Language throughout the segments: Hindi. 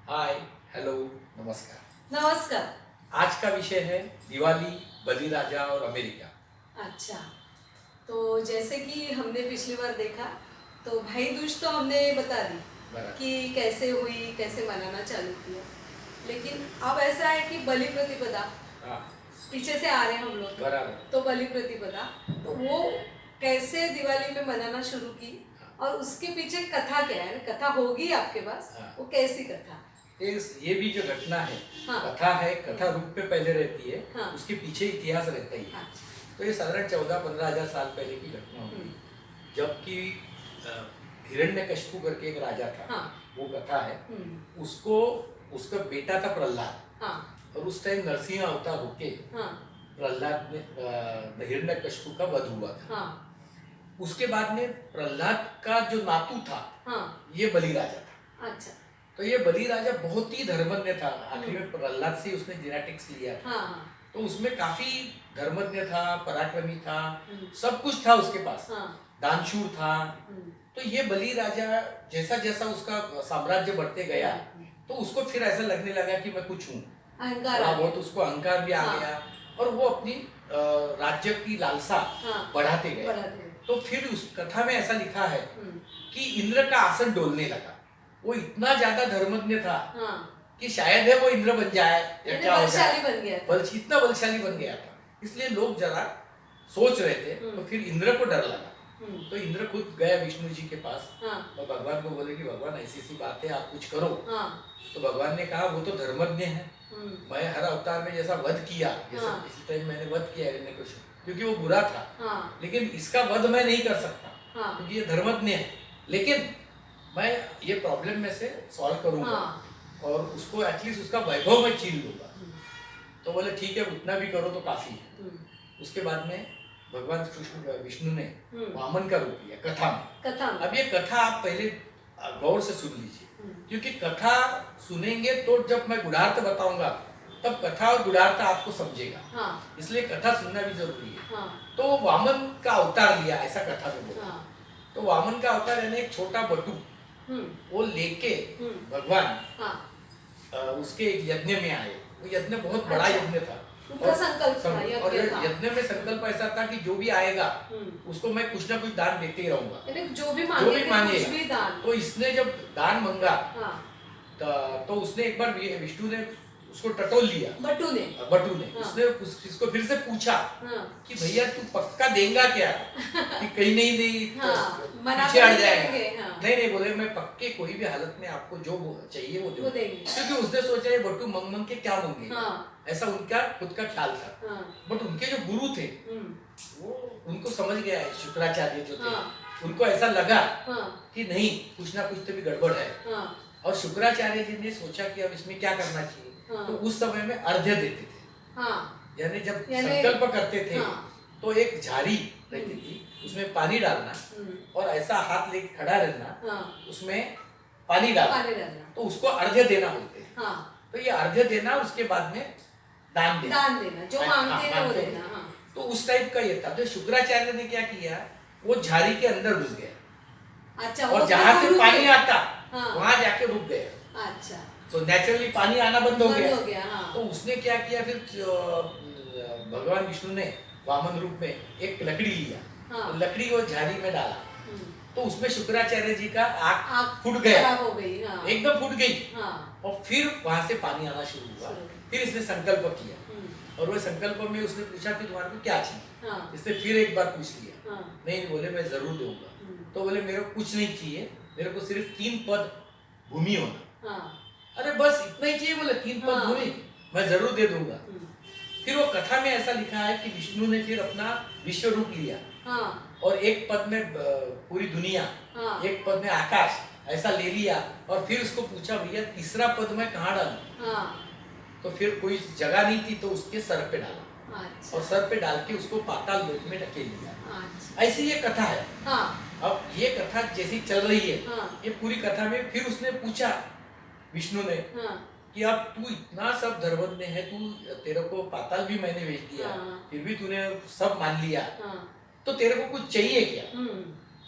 हाय, हेलो, नमस्कार। नमस्कार। आज का विषय है दिवाली, बलिराजा और अमेरिका। अच्छा, तो जैसे कि हमने पिछली बार देखा, तो भाई दूज तो हमने बता दी बराबर। कि कैसे हुई, कैसे मनाना चालू किया। लेकिन अब ऐसा है कि बलि प्रतिपदा हाँ, पीछे से आ रहे हैं हम लोग, बराबर। तो बलि प्रतिपदा तो वो कैसे दिवाली में मनाना शुरू की हाँ, और उसके पीछे कथा क्या है, कथा होगी आपके पास, हाँ। वो कैसी कथा? ये भी जो घटना है, हाँ। कथा है, कथा रूप में पहले रहती है, हाँ। उसके पीछे इतिहास रहता ही है। अच्छा। तो ये साधारण 14-15 हजार साल पहले की घटना होगी, जबकि हिरण्यकशिपु करके एक राजा था। हाँ। वो कथा है। उसको उसका बेटा था प्रहलाद, हाँ। और उस टाइम नरसिंह अवतार होके हाँ। प्रहलाद ने हिरण्यकशिपु का वध हुआ था। हाँ। उसके बाद में प्रहलाद का जो नातू था, हाँ। ये बलि राजा था। अच्छा। तो ये बलि राजा बहुत ही धर्मज्ञ था। आखिर में प्रहलाद से उसने जेनेटिक्स लिया था। हाँ। हाँ। तो उसमें काफी धर्मज्ञ था, पराक्रमी था, सब कुछ था उसके पास। हाँ। दानशूर था। तो ये बलि राजा जैसा जैसा उसका साम्राज्य बढ़ते गया, तो उसको फिर ऐसा लगने लगा कि मैं कुछ हूँ। अहंकार थोड़ा आ बहुत गया। उसको अहंकार भी आ हाँ। गया, और वो अपनी राज्य की लालसा हाँ। बढ़ाते गए। बढ़ाते गए। तो फिर उस कथा में ऐसा लिखा है कि इंद्र का आसन डोलने लगा। वो इतना ज्यादा धर्मज्ञ था हाँ। कि शायद है वो इंद्र बन जाए या क्या हो बलशाली जाए, बन गया था। इतना बलशाली बन गया था। इसलिए लोग जरा सोच रहे थे। तो फिर इंद्र को डर लगा। तो इंद्र खुद गए विष्णु जी के पास। हाँ। और भगवान को बोले कि भगवान ऐसी सी बात है, आप कुछ करो। हाँ। तो भगवान ने कहा वो तो धर्मज्ञ है, मैं हर अवतार में जैसा वध किया, जैसा हाँ। इस टाइम मैंने वध किया हिरण्यकशिपु, क्योंकि वो बुरा था। हाँ। लेकिन इसका वध मैं नहीं कर सकता। हाँ। क्योंकि ये धर्मज्ञ है। लेकिन मैं ये प्रॉब्लम में से सॉल्व करूंगा। हाँ। और उसको एटलीस्ट उसका वैभव मैं छीन लूंगा। तो बोले ठीक है, उतना भी करो तो काफी है। उसके बाद में भगवान कृष्ण विष्णु ने वामन का रूप लिया कथा में। अब ये कथा आप पहले गौर से सुन लीजिए, क्योंकि कथा सुनेंगे तो जब मैं गुणार्थ बताऊंगा तब कथा और गुणार्थ आपको समझेगा। हाँ। इसलिए कथा सुनना भी जरूरी है। हाँ। तो वामन का अवतार लिया, ऐसा कथा में बोला। हाँ। तो वामन का अवतार यानी एक छोटा बटू वो लेके भगवान उसके एक यज्ञ में आए। वो यज्ञ बहुत बड़ा अच्छा। यज्ञ था। उनका संकल्प था, और यज्ञ था। यज्ञ में संकल्प ऐसा था कि जो भी आएगा उसको मैं कुछ ना कुछ दान देते ही रहूंगा। यानी जो भी मांगे कुछ भी दान। तो इसने जब दान मांगा, हाँ। तो उसने एक बार विष्णु ने उसको टटोल लिया। बटू ने हाँ। उसने इसको फिर से पूछा हाँ। कि भैया तू पक्का देगा क्या, कि कहीं नहीं हाँ, पीछे हट जाएगा। हाँ। नहीं बोले, मैं पक्के कोई भी हालत में आपको जो चाहिए वो देंगे। क्योंकि उसने सोचा ये बटू मंग के क्या मांगेगा। हाँ। ऐसा उनका खुद का ख्याल था। हाँ। बट उनके जो गुरु थे वो उनको समझ गया, शुक्राचार्य जो थे। हाँ। उनको ऐसा लगा कि नहीं, कुछ ना कुछ तो भी गड़बड़ है। हाँ। और शुक्राचार्य जी ने सोचा कि अब इसमें क्या करना चाहिए। हाँ। तो उस समय में अर्घ्य देते थे। हाँ। यानी जब संकल्प करते थे। हाँ। तो एक झाड़ी रहती थी, उसमें पानी डालना और ऐसा हाथ लेके खड़ा रहना। हाँ। उसमें पानी डालना। तो उसको अर्घ्य देना बोलते हैं। हाँ। तो ये अर्घ्य देना, उसके बाद में दान देना जो मांगते हैं वो देना। हाँ। तो उस टाइप का ये था। तो शुक्राचार्य ने क्या किया, वो झाड़ी के अंदर घुस गया। अच्छा। और जहां से पानी आता वहां जाके रुक गया। अच्छा। तो नेचुरली पानी आना बंद हो गया। हाँ। तो उसने क्या किया फिर, भगवान विष्णु ने वामन रूप में एक लकड़ी लिया। हाँ। तो लकड़ी वो झाड़ी में डाला। तो उसमें शुक्राचार्य जी का आँख फूट गया। हो गई। हाँ। एकदम फूट गई। हाँ। और फिर वहां से पानी आना शुरू हुआ। फिर इसने संकल्प किया, और वो संकल्प में उसने पूछा कि तुम्हारे को क्या चाहिए। हाँ। इसने फिर एक बार पूछ लिया। हाँ। नहीं बोले, मैं जरूर दूंगा। तो बोले मेरे को कुछ नहीं चाहिए, मेरे को सिर्फ 3 पद भूमि होना। हाँ। अरे बस इतना ही चाहिए। बोले 3 पद भूमि मैं जरूर दे दूंगा। फिर वो कथा में ऐसा लिखा है कि विष्णु ने फिर अपना विश्व रूप लिया। हाँ। और एक पद में पूरी दुनिया। हाँ। एक पद में आकाश, ऐसा ले लिया। और फिर उसको पूछा, भैया तीसरा पद मैं कहाँ डालूं। हाँ। तो फिर कोई जगह नहीं थी, तो उसके सर पे डाला। अच्छा। और सर पे डाल के उसको पाताल लोक में ढकेल दिया। अच्छा। ऐसी ये कथा है। हाँ। अब ये कथा जैसी चल रही है। हाँ। ये पूरी कथा में फिर उसने पूछा विष्णु ने। हाँ। कि अब तू इतना सब धर्मज्ञ है, तेरे को पाताल भी मैंने भेज दिया। हाँ। फिर भी तूने सब मान लिया। हाँ। तो तेरे को कुछ चाहिए क्या।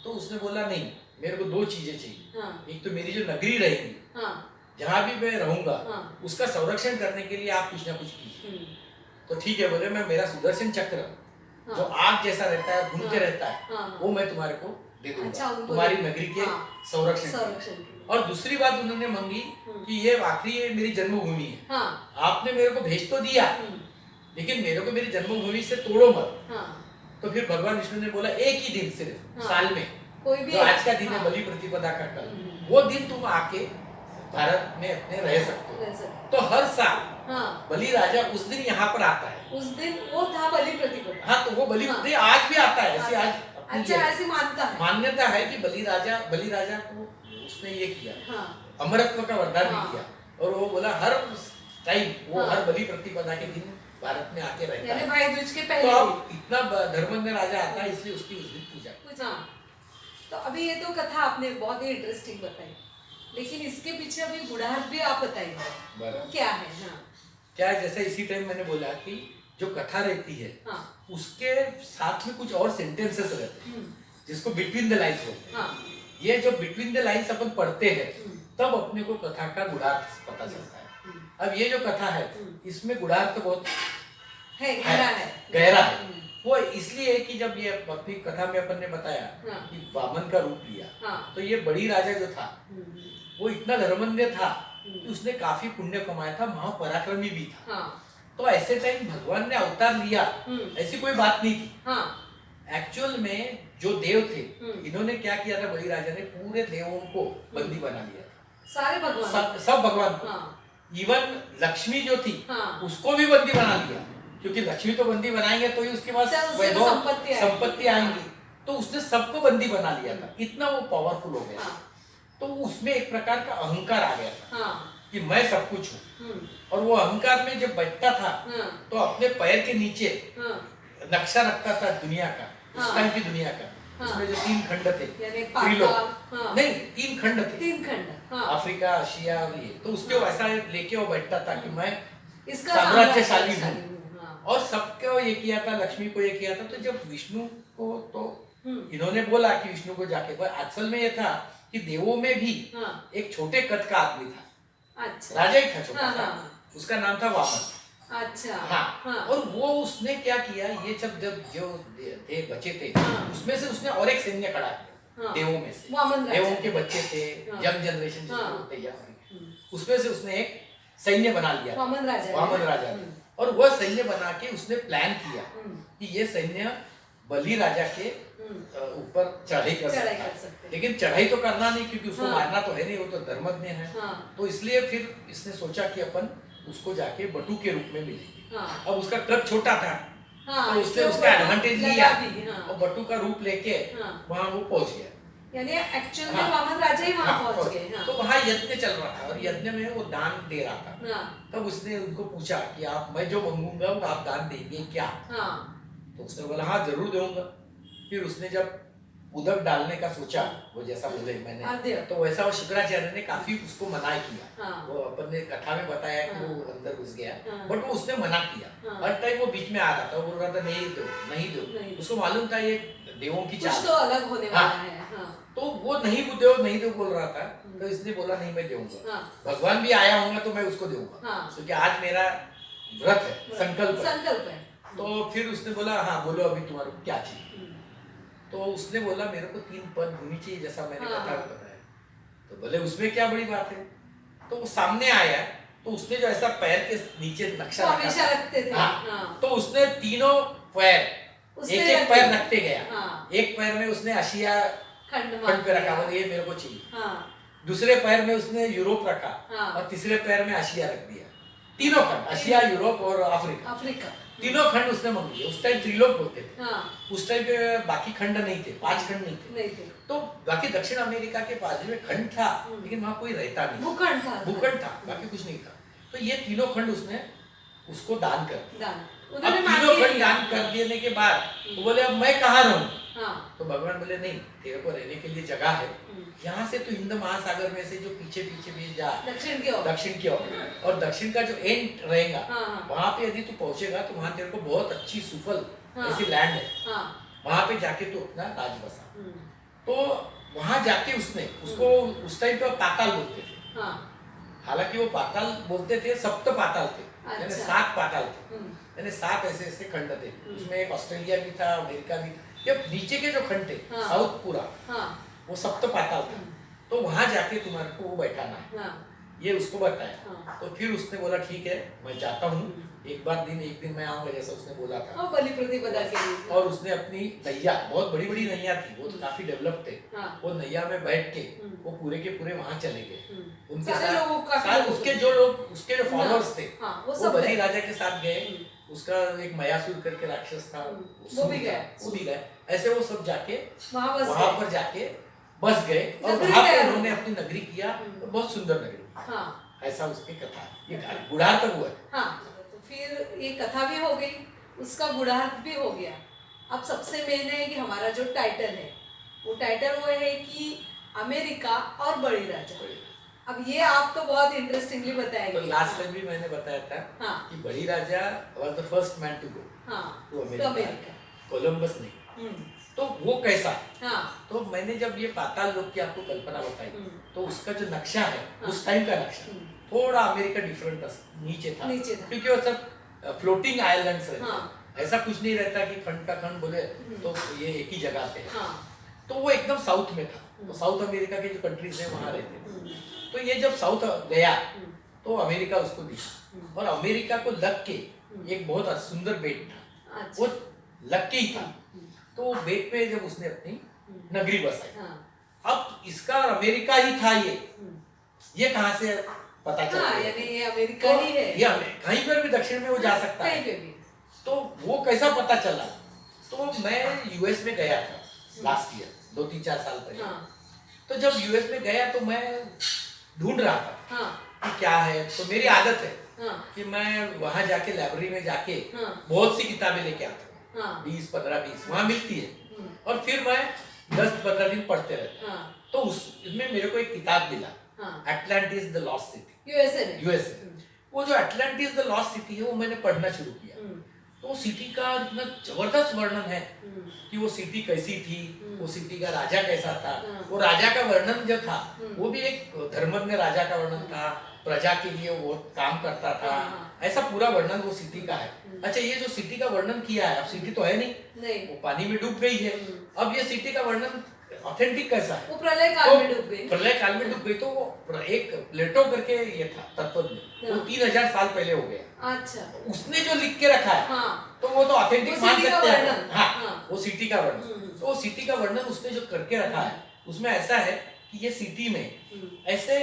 तो उसने बोला नहीं, मेरे को 2 चीजें चाहिए। हाँ। एक तो मेरी जो नगरी रहेगी। हाँ। जहाँ भी मैं रहूंगा उसका संरक्षण करने के लिए आप कुछ ना कुछ कीजिए। तो ठीक है बोले, मैं मेरा सुदर्शन चक्र जो आग जैसा रहता है, घूमते रहता है, वो मैं तुम्हारे को दे दूंगा। अच्छा, तुम्हारी नगरी के संरक्षण। और दूसरी बात उन्होंने मांगी कि ये आखिरी मेरी जन्मभूमि है, आपने मेरे को भेज तो दिया, लेकिन मेरे को मेरी जन्मभूमि से तोड़ो मत। तो फिर भगवान विष्णु ने बोला एक ही दिन सिर्फ साल में, कोई भी तो आज का दिन है बलि प्रतिपदा का कल, वो दिन तुम आके भारत में अपने रह सकते हो। तो हर साल बलि राजा उस दिन यहाँ पर आता है। उस दिन वो था बलि प्रतिपदा। हाँ, तो वो बलि आज भी आता है। ऐसे आज अच्छा, ऐसी मान्यता है कि बलि राजा को उसने ये किया, अमरत्व का वरदान भी किया, और वो बोला हर टाइम वो हर बलि प्रतिपदा के दिन भारत में आके रहता है। भाई दूज के पहले तो अब इतना धर्मज्ञ राजा आता है, इसलिए उसकी उस दिन पूजा। तो अभी ये तो कथा आपने बहुत ही इंटरेस्टिंग बताई, लेकिन इसके पीछे अभी गुड़ार्थ भी आप बताइए, तो क्या है? क्या है, जैसे इसी टाइम मैंने बोला कि जो कथा रहती है उसके साथ में कुछ और सेंटेंसेस रहते हैं जिसको बिटवीन द लाइन्स बोलते हैं। ये जो बिटवीन द लाइन्स अपन पढ़ते हैं तब अपने को कथा का गुणार्थ पता चलता है। अब ये जो कथा है इसमें गुणार्थ बहुत गहरा है। वो इसलिए कि जब ये अपनी कथा में अपन ने बताया कि वामन का रूप लिया, तो ये बड़ी राजा जो था वो इतना धर्मज्ञ था कि उसने काफी पुण्य कमाया था, महापराक्रमी भी था। तो ऐसे टाइम भगवान ने अवतार लिया ऐसी कोई बात नहीं थी। एक्चुअल में जो देव थे इन्होंने क्या किया था, बड़ी राजा ने पूरे देवों को बंदी बना लिया था, सारे भगवान, सब भगवान को। इवन लक्ष्मी जो थी उसको भी बंदी बना लिया, क्योंकि लक्ष्मी तो बंदी बनाएंगे तो ही उसके पास संपत्ति आएंगी। तो उसने सबको बंदी बना लिया था, इतना वो पावरफुल हो गया। तो उसमें एक प्रकार का अहंकार आ गया था कि मैं सब कुछ हूँ। और वो अहंकार में जब बैठता था तो अपने पैर के नीचे नक्शा रखता था दुनिया का, उस टाइम की दुनिया का। उसमें जो 3 खंड थे, नहीं 3 खंड थे, अफ्रीका, एशिया और ये, तो उसके वैसा लेके वो बैठता था कि मैं साम्राज्यशाली हूँ। और सबको ये किया था, लक्ष्मी को ये किया था। तो जब विष्णु को तो इन्होंने बोला कि विष्णु को जाके, पर असल में ये था कि देवों में भी एक छोटे कद का आदमी था। अच्छा। राजा ही था छोटा सा, उसका नाम था वामन। अच्छा। हाँ। और वो उसने क्या किया, ये जब जो थे बचे थे उसमें से उसने और एक सैन्य खड़ा किया। देवों में से देवों के बच्चे थे, यंग जनरेशन जिसको बोलते हैं, उसमें से उसने एक सैन्य बना लिया, वामन राजा। और वह सैन्य बना के उसने प्लान किया कि ये सैन्य बलि राजा के ऊपर चढ़ाई कर सकता है। लेकिन चढ़ाई तो करना नहीं, क्योंकि उसको मारना तो है नहीं, वो तो धर्मज्ञ है। तो इसलिए फिर इसने सोचा कि अपन उसको जाके बटू के रूप में मिलेंगे। अब उसका कद छोटा था, तो उसने उसका एडवांटेज लिया और बटू का रूप लेके वहाँ वो पहुंच गया। यानी एक्चुअल में वामन राजा ही वहाँ पहुंच गए। तो वहाँ यज्ञ चल रहा था, और यज्ञ में वो दान दे रहा था। तब उसने उनको पूछा कि आप, मैं जो मांगूंगा वो आप दान देंगे क्या? तो उसने बोला हाँ जरूर दूंगा। फिर उसने जब उदक डालने का सोचा, वो जैसा बोले मैंने, तो वैसा वो शुक्राचार्य ने काफी उसको मना किया। वो अपन ने कथा में बताया कि वो अंदर घुस गया, बट वो उसने मना किया। हर टाइम वो बीच में आ रहा था, वो बोल रहा था नहीं दो। उसको मालूम था ये देवों की चाल तो अलग होने वाला है। तो वो नहीं दो बोल रहा था। तो इसने बोला नहीं मैं दूंगा, भगवान भी आया होगा तो मैं उसको दूंगा, क्योंकि आज मेरा व्रत है, संकल्प है। तो फिर उसने बोला हाँ बोलो अभी तुम्हारे को क्या चाहिए? तो उसने बोला मेरे को 3 पद भूमि चाहिए, जैसा मैंने कथा में बताया। तो बोले उसमें क्या बड़ी बात है? तो वो सामने आया, तो उसने जो ऐसा पैर के नीचे नक्शा रखते थे, तो उसने तीनों पैर एक पैर रखते गया। एक पैर में उसने एशिया खंड पे रखा, ये मेरे को चाहिए। दूसरे पैर में उसने यूरोप रखा, और तीसरे पैर में एशिया रख दिया। तीनों खंड, एशिया, यूरोप और अफ्रीका, तीनों खंड उसने मांग लिए। उस टाइम त्रिलोक बोलते थे। उस टाइम पे बाकी खंड नहीं थे, 5 खंड नहीं थे। तो बाकी दक्षिण अमेरिका के बाजू में खंड था, लेकिन वहाँ कोई रहता नहीं, भूखंड था, बाकी कुछ नहीं था। तो ये तीनों खंड उसने उसको दान कर दिया। तीनों खंड दान कर देने के बाद वो बोले अब मैं कहाँ रहूं? तो भगवान बोले नहीं, तेरे को रहने के लिए जगह है। यहाँ से तो हिंद महासागर में से जो पीछे भी जा दक्षिण की ओर, और दक्षिण का जो एंड रहेगा वहाँ पे यदि तू पहुंचेगा तो वहाँ तेरे को बहुत अच्छी सुफल ऐसी लैंड है, वहाँ पे जाके तू अपना राज बसा। तो वहाँ जाके उसने उसको उस टाइम पे पाताल बोलते थे। हालांकि वो पाताल बोलते थे, सप्त पाताल थे, यानी 7 पाताल थे, यानी 7 ऐसे ऐसे खंड थे। उसमें एक ऑस्ट्रेलिया भी था, अमेरिका भी था। ये नीचे के जो खंड थे, साउथ पूरा, वो सप्त पाताल था। तो वहां जाके तुम्हारे को वो बैठाना है, ये उसको बताया। तो फिर उसने बोला ठीक है मैं जाता हूँ, एक दिन मैं आऊंगा, जैसा उसने बोला था। बलि प्रतिपदा के लिए। और उसने अपनी नैया, बहुत बड़ी बड़ी नैया थी, वो तो काफी डेवलप थे, वो नैया में बैठ के वो पूरे के पूरे वहां चले गए। उनके साथ उसके जो फॉलोअर्स थे वो बलि राजा के साथ गए। उसका एक मयासुर करके राक्षस था, वो भी गए। ऐसे वो सब जाके वहां पर जाके बस गए और वहां पे उन्होंने अपनी नगरी किया, बहुत सुंदर नगरी। ऐसा उसकी कथा, ये गुड़ार्थ तक हुआ है। तो फिर ये कथा भी हो गई, उसका गुड़ार्थ भी हो गया। अब सबसे मेन है कि हमारा जो टाइटल है, वो टाइटल वो है कि अमेरिका और बड़ी राजा। अब ये आप तो बहुत इंटरेस्टिंगली बताएंगे। तो लास्ट टाइम भी मैंने बताया था कि बड़ी Raja was the first man to go to America, Columbus नहीं। तो वो कैसा, तो मैंने जब ये पाताल लोक की आपको कल्पना बताई, तो उसका जो नक्शा है, उस टाइम का नक्शा थोड़ा अमेरिका डिफरेंट नीचे था, क्योंकि वो सब फ्लोटिंग आइलैंड्स रहते, ऐसा कुछ नहीं रहता कि खंड का खंड बोले तो ये एक ही जगह पे है। तो वो एकदम साउथ में था, तो साउथ अमेरिका के जो कंट्रीज है वहां रहते। तो ये जब साउथ गया तो अमेरिका उसको दिखा, और अमेरिका को लग के एक बहुत सुंदर बेट था, वो लग के ही था। तो वो बेट पे जब उसने अपनी नगरी बसाई, अब इसका अमेरिका ही था ये कहां से पता चला? यानी ये अमेरिका ही है, ये कहीं पर भी दक्षिण में वो जा सकता है। तो वो कैसा पता चला? तो मैं यूएस में गया था लास्ट ईयर, 2-3-4 साल पहले। तो जब यूएस में गया तो मैं ढूंढ रहा था कि क्या है। तो मेरी आदत है कि मैं वहां जाके लाइब्रेरी में जाके बहुत सी किताबें लेके आता हूँ, 20-15-20 वहां मिलती है, और फिर मैं 10-15 दिन पढ़ते रहता। तो उसमें मेरे को एक किताब मिला, Atlantis the lost city, USA. वो जो अटलांटिस द लॉस्ट सिटी है वो मैंने पढ़ना शुरू किया। तो सिटी का इतना जबरदस्त वर्णन है कि वो सिटी कैसी थी, वो सिटी का राजा कैसा था। वो राजा का वर्णन जो था वो भी एक धर्मज्ञ राजा का वर्णन था, प्रजा के लिए वो काम करता था, ऐसा पूरा वर्णन वो सिटी का है। अच्छा, ये जो सिटी का वर्णन किया है, अब सिटी तो है नहीं, वो पानी में डूब गई है। अब ये सिटी का वर्णन ऑथेंटिक कैसा है? वो प्रलय काल में डूब गई। प्रलय काल में डूब गई। तो वो एक प्लेटो करके ये था तत्वज्ञ, वो 3000 साल पहले हो गया। अच्छा, उसने जो लिख के रखा है तो वो तो ऑथेंटिक मान सकते हैं। वो सिटी का वर्णन, तो वो सिटी का वर्णन उसने जो करके रखा है, उसमें ऐसा है कि ये सिटी में ऐसे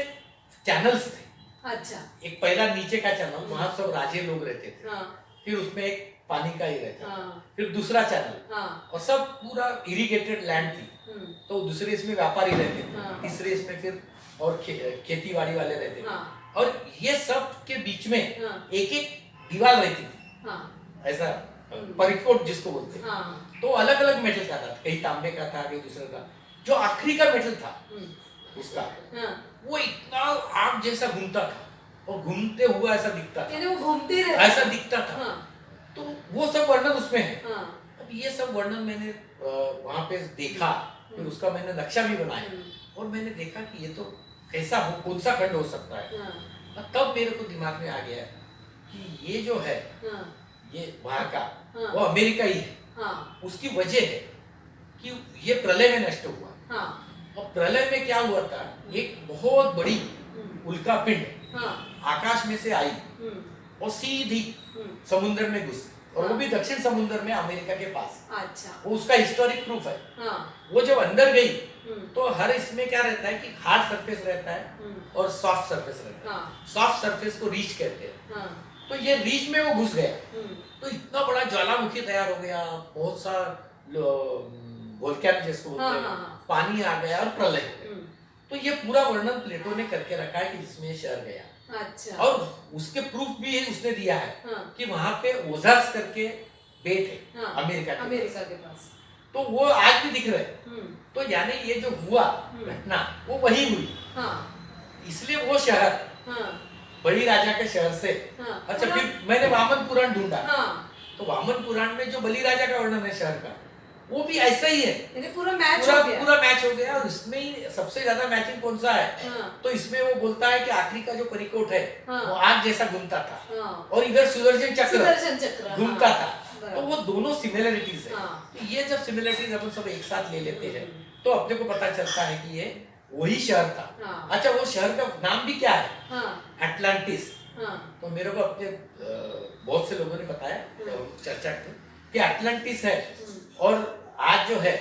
चैनल्स थे। अच्छा, एक पहला नीचे का चैनल, वहां सब राजे लोग रहते थे, फिर उसमें एक पानी का ही रहता, फिर दूसरा चैनल, और सब पूरा इरिगेटेड लैंड थी। तो दूसरे इसमें व्यापारी रहते थे, तीसरे इसमें फिर और खेती बाड़ी वाले रहते थे, और ये सब के बीच में एक एक दीवार रहती थी, ऐसा परिकोट जिसको बोलते हैं। तो अलग अलग मेटल का था, कहीं तांबे का था, कहीं दूसरे का। जो आखिरी का मेटल था उसका, वो इतना आग जैसा घूमता था, और घूमते हुआ ऐसा दिखता था, वो घूमते रहता, ऐसा दिखता था। तो वो सब वर्णन उसमें है। अब ये सब वर्णन मैंने वहां पे देखा, फिर उसका मैंने नक्शा भी बनाया, और मैंने देखा कि ये तो कैसा हो, कौन सा खंड हो सकता है। और तब मेरे को दिमाग में आ गया कि ये जो है, ये वहां का वो अमेरिका ही है। उसकी वजह है कि ये प्रलय में नष्ट हुआ, और प्रलय में क्या हुआ था, एक बहुत बड़ी उल्का पिंड आकाश में से आई और सीधी समुद्र में घुसी, और वो भी दक्षिण समुद्र में अमेरिका के पास। अच्छा, वो उसका हिस्टोरिक प्रूफ है। वो जब अंदर गई तो हर इसमें क्या रहता है कि हार्ड सरफेस रहता है और सॉफ्ट सरफेस रहता है। सॉफ्ट सरफेस को रीच कहते हैं। तो ये रीच में वो घुस गया, तो इतना बड़ा ज्वालामुखी तैयार हो गया, बहुत सा वोल्केनो जिसको बोलते हैं, पानी आ गया और प्रलय हो गया। तो ये पूरा वर्णन प्लेटो ने करके रखा है कि जिसमें शहर गया। अच्छा, और उसके प्रूफ भी उसने दिया है कि वहां पे ओजार्स करके बेट है अमेरिका के पास। तो वो आज भी दिख रहे। तो यानी ये जो हुआ घटना वो वही हुई, इसलिए वो शहर बड़ी राजा के शहर से। अच्छा, फिर मैंने वामन पुराण ढूंढा, तो वामन पुराण में जो बलि राजा का वर्णन है शहर का, वो भी ऐसा ही है, पूरा मैच हो गया। पूरा मैच हो गया। और इसमें ही सबसे ज्यादा मैचिंग कौन सा है? तो इसमें वो बोलता है कि आखिरी का जो परिकोट है वो आग जैसा घूमता था और इधर सुदर्शन चक्र घूमता था। तो वो दोनों सिमिलरिटीज है। तो ये जब सिमिलरिटीज अपन सब एक साथ ले लेते हैं तो अपने को पता चलता है कि ये वही शहर था। अच्छा, वो शहर का नाम भी क्या है? अटलांटिस। तो मेरे को अपने बहुत से लोगों ने बताया, चर्चा की कि अटलांटिस है। और आज जो है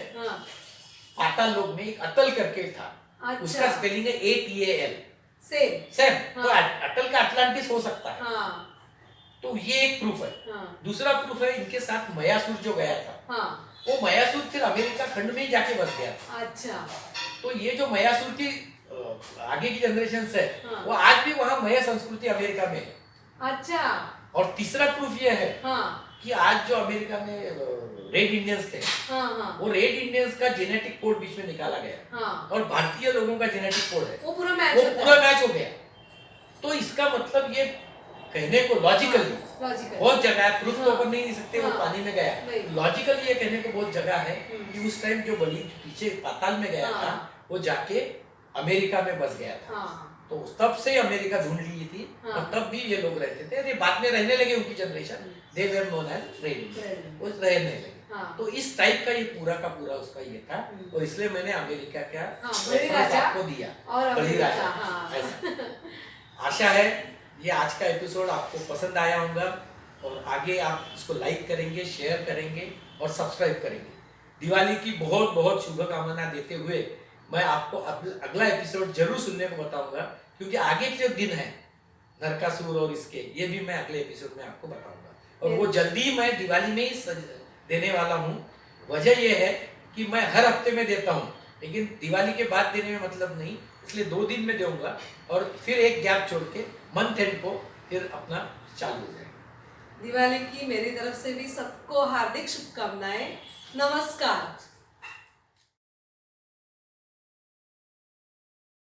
पाताल लोक में एक अटल करके था। अच्छा। उसका स्पेलिंग है ATAL। सेम। तो अटल का अटलांटिस हो सकता है। तो ये एक प्रूफ है। दूसरा प्रूफ है, इनके साथ मयासुर जो गया था, वो मयासुर फिर अमेरिका खंड में ही जाके बस गया था। अच्छा। तो ये जो मयासुर की आगे की जनरेशन है वो आज भी वहाँ मया संस्कृति अमेरिका में है। अच्छा। और तीसरा प्रूफ ये है कि आज जो अमेरिका में रेड इंडियंस थे, वो रेड इंडियंस का जेनेटिक कोड बीच में निकाला गया और भारतीय लोगों का जेनेटिक कोड है, वो पूरा मैच हो गया। तो इसका मतलब ये कहने को लॉजिकली बहुत जगह है, प्रूफ तो अपन नहीं सकते, वो पानी में गया। लॉजिकली ये कहने को बहुत जगह है कि उस टाइम जो बलि पीछे पाताल में गया था वो जाके अमेरिका में बस गया था। तो तब से अमेरिका ढूंढ ली थी और तब भी ये लोग रहते थे। बाद में रहने लगे उनकी generation, they were known as red, वो रहने लगे। तो इस टाइप का ये पूरा का पूरा उसका ये था। और इसलिए मैंने अमेरिका का आपको दिया, बलि राजा। आशा है ये आज का एपिसोड आपको पसंद आया होगा और आगे आप इसको लाइक करेंगे, शेयर करेंगे और सब्सक्राइब करेंगे। दिवाली की बहुत बहुत शुभकामना देते हुए मैं आपको अगला एपिसोड जरूर सुनने को बताऊंगा, क्योंकि आगे के जो दिन है नरकासुर और इसके, ये भी मैं अगले एपिसोड में आपको बताऊंगा। और वो जल्दी मैं दिवाली में ही देने वाला हूँ। वजह ये है कि मैं हर हफ्ते में देता हूँ, लेकिन दिवाली के बाद देने में मतलब नहीं, इसलिए 2 दिन में दूंगा और फिर एक गैप छोड़ के मंथ एंड को फिर अपना चालू हो जाएगा। दिवाली की मेरी तरफ से भी सबको हार्दिक शुभकामनाएं। नमस्कार।